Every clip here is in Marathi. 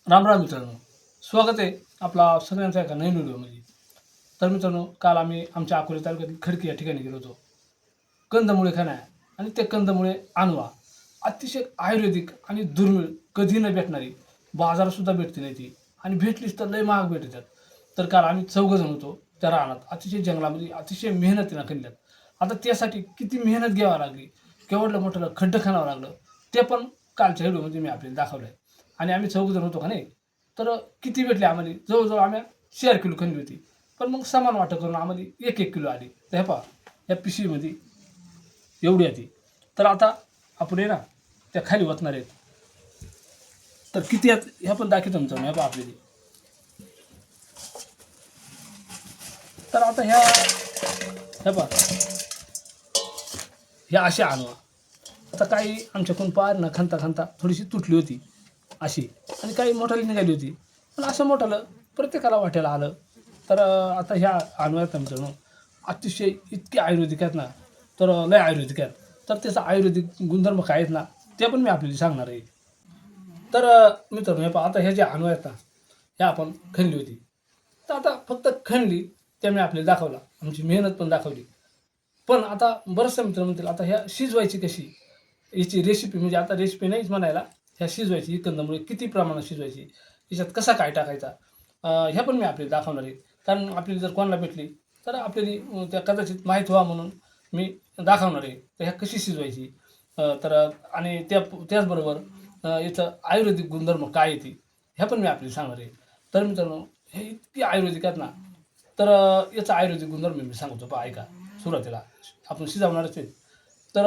राम राम मित्रांनो, स्वागत आहे आपला सगळ्यांचा एका नवीन व्हिडिओमध्ये. तर मित्रांनो, काल आम्ही आमच्या अकोले तालुक्यातील खडकी या ठिकाणी गेलो होतो कंदमुळे खाण्या. आणि ते कंदमुळे आणवा अतिशय आयुर्वेदिक आणि दुर्मिळ, कधी न भेटणारी, बाजारातसुद्धा भेटते नाही ती, आणि भेटलीच तर लय महाग भेटतात. तर काल आम्ही चौघजण होतो त्या रानात, अतिशय जंगलामध्ये अतिशय मेहनतीनं खणल्यात. आता त्यासाठी किती मेहनत घ्यावी लागली, केवढलं मोठं खड्डं खणावं लागलं, ते पण कालच्या व्हिडिओमध्ये मी आपल्याला दाखवलं आहे. आणि आम्ही चौघजण होतो का नाही, तर किती भेटले आम्हाला, जवळजवळ आम्ही 4 किलो खणली होती. पण मग समान वाटप करून आम्हाला 1-1 किलो आली. तर हे पहा, या पिशवीमध्ये एवढी आहे. तर आता आपण आहे ना, त्या खाली ओतणार आहेत. तर किती आहेत ह्या पण दाखवतो तुमचं, हे पहा आपल्याला. तर आता हे पहा, ह्या अशा आणवा. आता काही आमच्याकडून पार ना खणता खणता थोडीशी तुटली होती अशी, आणि काही मोठाली निघाली होती. पण असं मोठालं प्रत्येकाला वाटायला आलं. तर आता ह्या आणव्यात मित्रांनो अतिशय इतके आयुर्वेदिक आहेत ना, तर लय आयुर्वेदिक आहेत. तर त्याचा आयुर्वेदिक गुणधर्म काय आहेत ना, ते पण मी आपल्याला सांगणार आहे. तर मित्रांनो, हे पहा, आता ह्या ज्या आणव्या आहेत ना, ह्या आपण खणली होती. तर आता फक्त खणली, त्या मी आपल्याला दाखवला, आमची मेहनत पण दाखवली. पण आता बरंचसं मित्र म्हणतील, आता ह्या शिजवायची कशी, याची रेसिपी, म्हणजे आता रेसिपी नाहीच म्हणायला, ह्या शिजवायची ही कंदमुळे किती प्रमाणात शिजवायची, याच्यात कसा काय टाकायचा, ह्या पण मी आपल्याला दाखवणार आहे. कारण आपल्याला जर कोणाला भेटली तर आपल्याला त्या कदाचित माहीत व्हा म्हणून मी दाखवणार आहे. तर ह्या कशी शिजवायची, तर आणि त्याचबरोबर याचं आयुर्वेदिक गुणधर्म काय येते, ह्या पण मी आपल्याला सांगणार आहे. तर मित्रांनो, हे इतकी आयुर्वेदिक आहेत ना, तर याचा आयुर्वेदिक गुणधर्म मी सांगतो, पहा ऐका. सुरुवातीला आपण शिजवणारच आहेत. तर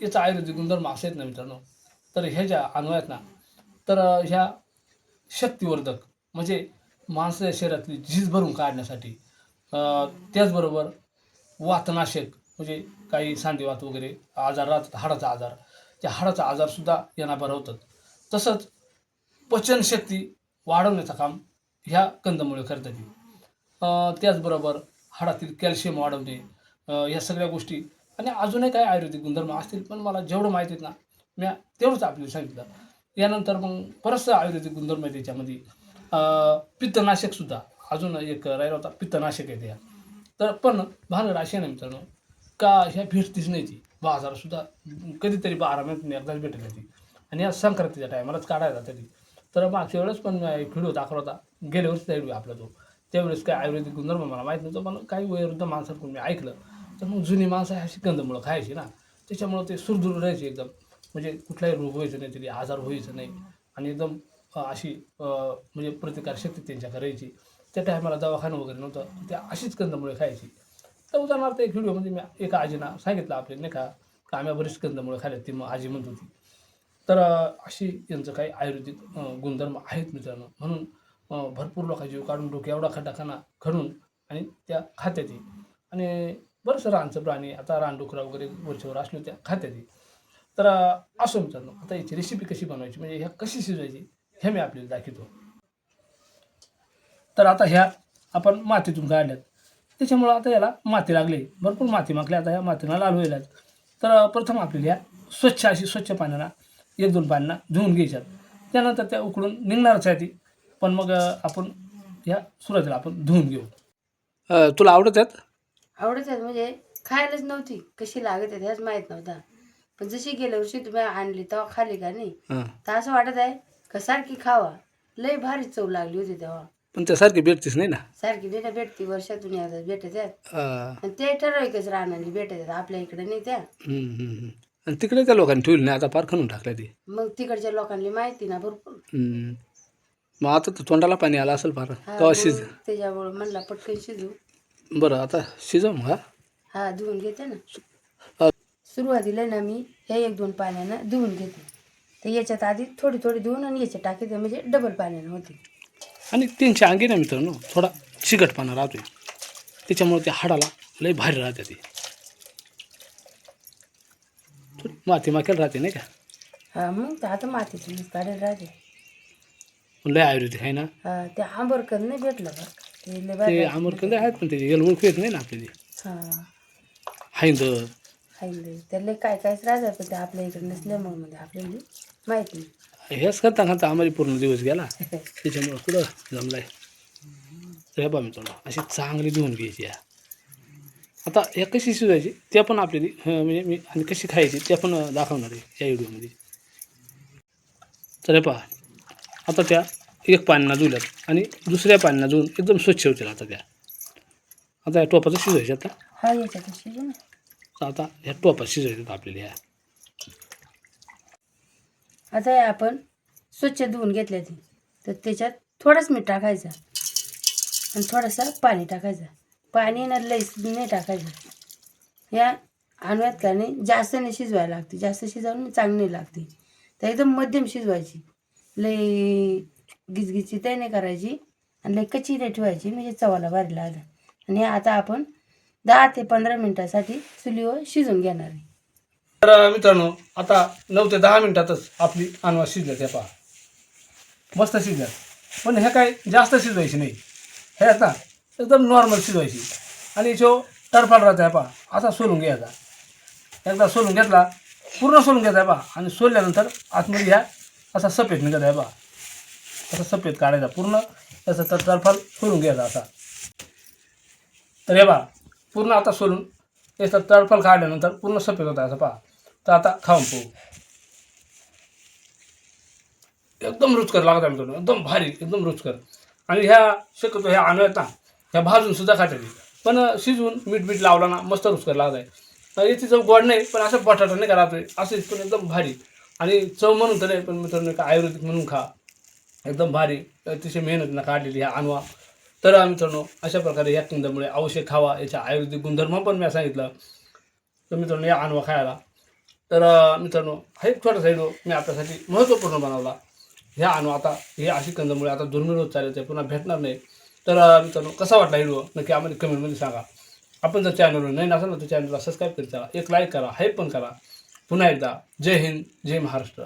याचा आयुर्वेदिक गुणधर्म असे आहेत ना मित्रांनो, तर ह्या ज्या आणव्या आहेत ना, तर ह्या शक्तिवर्धक, म्हणजे माणसाच्या शरीरातली झीज भरून काढण्यासाठी, त्याचबरोबर वातनाशक, म्हणजे काही सांधेवात वगैरे आजार राहतात, हाडाचा आजार, त्या हाडाचा आजारसुद्धा यांना बरं होतात. तसंच पचनशक्ती वाढवण्याचं काम ह्या कंदमुळे करतात ती. त्याचबरोबर हाडातील कॅल्शियम वाढवणे, ह्या सगळ्या गोष्टी, आणि अजूनही काही आयुर्वेदिक गुणधर्म असतील, पण मला जेवढं माहिती आहेत ना, मी तेवढंच आपल्याला सांगितलं. यानंतर मग बरंचसं आयुर्वेदिक गुणधर्म आहे त्याच्यामध्ये. पित्तनाशकसुद्धा अजून एक राहिला होता, पित्तनाशक आहे त्या. तर पण भानगड अशी आहे ना मित्रांनो, का ह्या भेटतीच नाही ती बाजारातसुद्धा, कधीतरी 12 महिन्यातून एकदाच भेटेल ती, आणि या संक्रांतीच्या टायमालाच काढायला जाते ती. तर मागच्या वेळेस पण मी एक व्हिडिओ दाखवला होता, गेल्या वर्षीचा व्हिडिओ आपला तो. त्यावेळेस काय आयुर्वेदिक गुणधर्म मला माहीत नव्हतं, पण काही वयोवृद्ध माणसांकडून मी ऐकलं. तर मग जुनी माणसं अशी कंदमुळं खायची ना, त्याच्यामुळं ते सुदृढ राहायचे एकदम, म्हणजे कुठलाही रोग व्हायचा नाही, तरी आजार व्हायचं नाही, आणि एकदम अशी म्हणजे प्रतिकारशक्ती त्यांच्याकडे राहायची. त्या टायमाला दवाखाना वगैरे नव्हतं, त्या अशीच कंदमुळे खायची. तर उदाहरणार्थ एक व्हिडिओमध्ये मी एका आजीना सांगितलं आपल्याला, नाही का, का आम्ही बरीच कंदमुळे खाल्ल्यात, ती मग आजी म्हणत होती. तर अशी यांचं काही आयुर्वेदिक गुणधर्म आहेत मित्रांनो. म्हणून भरपूर लोकांचा जीव काढून डोके एवढा खड्डा खणून आणि त्या खात्याती. आणि बरंचसं रानचं प्राणी, आता रानडुकरा वगैरे वरच्यावर असलो त्या खात्याती. तर असो मित्रांनो, आता याची रेसिपी कशी बनवायची, म्हणजे ह्या कशी शिजवायची, हे मी आपल्याला दाखवतो. तर आता ह्या आपण मातीतून काढल्यात, त्याच्यामुळं आता याला माती लागली, भरपूर माती मागली, आता ह्या मातीला लाल व्हायला. तर प्रथम आपल्याला ह्या स्वच्छ पाण्यानं 1-2 पाण्यानं धुवून घ्यायच्यात. त्यानंतर त्या उकळून निघणारच आहे ती, पण मग आपण ह्या सुरुवातीला आपण धुवून घेऊ. तुला आवडत आहेत? आवडत आहेत म्हणजे खायलाच नव्हती, कशी लागत आहे त्याच माहीत नव्हता. पण जशी गेल्या वर्षी तुम्ही आणली तेव्हा खाली का नाही, तर असं वाटत आहे का सारखी खावा. लय भारी चव लागली होती तेव्हा. पण त्यासारखी भेटतीच नाही ना. सारखी नाही ना भेटती, वर्षातून एकदा भेटत आहेत. आणि ते ठराविकच रानाली भेटत आहेत, आपल्या इकडे नाही त्या. आणि तिकडे त्या लोकांनी ठेवली नाही, आता पार खणून टाकल्या ती. मग तिकडच्या लोकांनी माहिती ना भरपूर. मग आता तर तोंडाला पाणी आलं असेल फार. हा, कवा मग त्याच्यामुळे म्हणला पटकन शिजू. बरं, आता शिजव मग. हा, धुवून घेते ना. सुरुवातीला ना मी ह्या 1-2 पाण्यानं धुवून घेते. तर याच्यात आधी थोडी थोडी धुवून आणि याच्यात टाकते, म्हणजे डबल पाण्यानं होते. आणि त्यांच्या अंगी ना मित्रांनो थोडा चिकटपणा राहतोय, त्याच्यामुळे त्या हाडाला लय भारी राहते ती. माती माकेल राहते नाही का. हा, मग तर आता मातीतूनच काढेल राहते. लय आयुर्वेदिक आहे ना. हा, ते आंबरकंद नाही भेटलं बरं का. ते लय ते भारी राहते. आंबरकंद आहेत, पण त्याची ओळखू येत नाही ना आपल्याला. हा, हाईंद खायला त्याला काय कायच राहतात, पण ते आपल्या इकडे नसल्यामुळे म्हणजे आपल्याला माहीत नाही. हेच करता करता आम्हाला पूर्ण दिवस गेला त्याच्यामुळं कुठं जमलाय. तर हे बा मित्रांनो अशी चांगली धुवून घ्यायची आहे. आता हे कशी शिजवायची ते पण आपल्याला म्हणजे मी आणि कशी खायची ते पण दाखवणार आहे या व्हिडिओमध्ये. तर हे पहा आता त्या एक पाण्यानं धुल्यात आणि दुसऱ्या पाण्यानं धुवून एकदम स्वच्छ होतील आता त्या. आता या टोपाचं शिजवायचे आता. हा याच्यात शिजू ना. तर आता ह्या टोपात शिजवायचं आपल्याला ह्या. आता हे आपण स्वच्छ धुवून घेतल्या ती तर त्याच्यात थोडंच मीठ टाकायचं आणि थोडंसं पाणी टाकायचं. पाणी ना लई नाही टाकायचं. या आणव्यात का नाही जास्त नाही शिजवायला लागते, जास्त शिजवून चांगली नाही लागते. तर एकदम मध्यम शिजवायची, लई गिजगिची ते नाही करायची आणि लई कच्ची नाही ठेवायची, म्हणजे चवाला भारी लागलं. आणि आता आपण 10 ते 15 मिनटासाठी चुलीवर शिजून घेणार आहे. तर मित्रांनो आता 9 ते 10 मिनिटातच आपली अनवा शिजल्या त्या पहा मस्त शिजल्या. पण ह्या काय जास्त शिजवायची नाही, हे आता एकदम नॉर्मल शिजवायची. आणि जो टरफाल राहता पहा असा सोलून घ्यायचा. एकदा सोलून घेतला पूर्ण सोलून घ्यायचा पहा आणि सोलल्यानंतर आतमध्ये ह्या असा सफेद निघत आहे पहा, असा सफेद काढायचा पूर्ण त्याचा तर टरफाल सोलून घ्यायचा असा. तर हे पहा पूर्ण आता सोलून याचा टरफाल काढल्यानंतर पूर्ण सफेद होता असं पहा. तर आता खाऊन पाहू. एकदम रुचकर लागत आहे मित्रांनो, एकदम भारी एकदम रुचकर. आणि ह्या शक्यतो ह्या आणव्यात ना ह्या भाजून सुद्धा खातात, पण शिजवून मीठ लावला ना मस्त रुचकर लागत आहे. याची चव गोड नाही पण असं बटाटा नाही का असेच पण एकदम भारी. आणि चव म्हणून तर नाही पण मित्रांनो का आयुर्वेदिक म्हणून खा एकदम भारी. अतिशय मेहनतीनं काढलेली ह्या आणवा. तर मित्रांनो अशा प्रकारे ह्या कंदमुळे अवश्य खावा. याच्या आयुर्वेदिक गुणधर्म पण मी सांगितलं. तर मित्रांनो या आणवा खायला. तर मित्रांनो हा एक छोटासा व्हिडिओ मी आपल्यासाठी महत्त्वपूर्ण बनवला. ह्या आणवा आता हे अशी कंदमुळे आता दुर्मिळ होत चालले ते पुन्हा भेटणार नाही. तर मित्रांनो कसा वाटला व्हिडिओ नक्की आम्हाला कमेंटमध्ये सांगा. आपण जर चॅनलवर नाही नसाल ना तर चॅनलला सबस्क्राईब करा, एक लाईक करा, हाईप पण करा. पुन्हा एकदा जय हिंद जय महाराष्ट्र.